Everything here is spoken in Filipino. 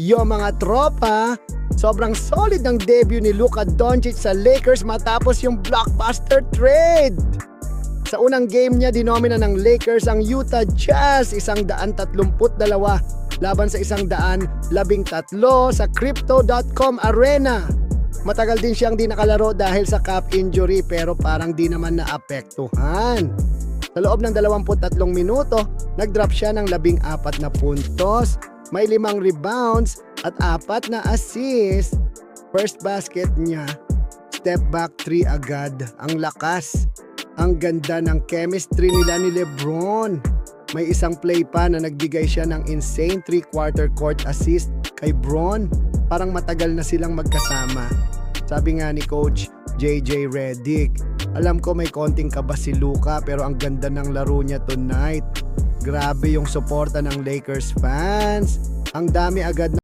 Yo mga tropa, sobrang solid ng debut ni Luka Doncic sa Lakers matapos yung blockbuster trade. Sa unang game niya, dinomina ng Lakers ang Utah Jazz 132 laban sa 113 sa Crypto.com Arena. Matagal din siyang di nakalaro dahil sa calf injury pero parang di naman naapektuhan. Sa loob ng 23 minuto, nag-drop siya ng 14 na puntos, may 5 rebounds at 4 na assist. First basket niya, step back 3 agad. Ang lakas. Ang ganda ng chemistry nila ni LeBron. May isang play pa na nagbigay siya ng insane 3/4 court assist kay Bron. Parang matagal na silang magkasama. Sabi nga ni Coach JJ Redick, alam ko may konting kaba si Luka pero ang ganda ng laro niya tonight. Grabe yung suporta ng Lakers fans. Ang dami agad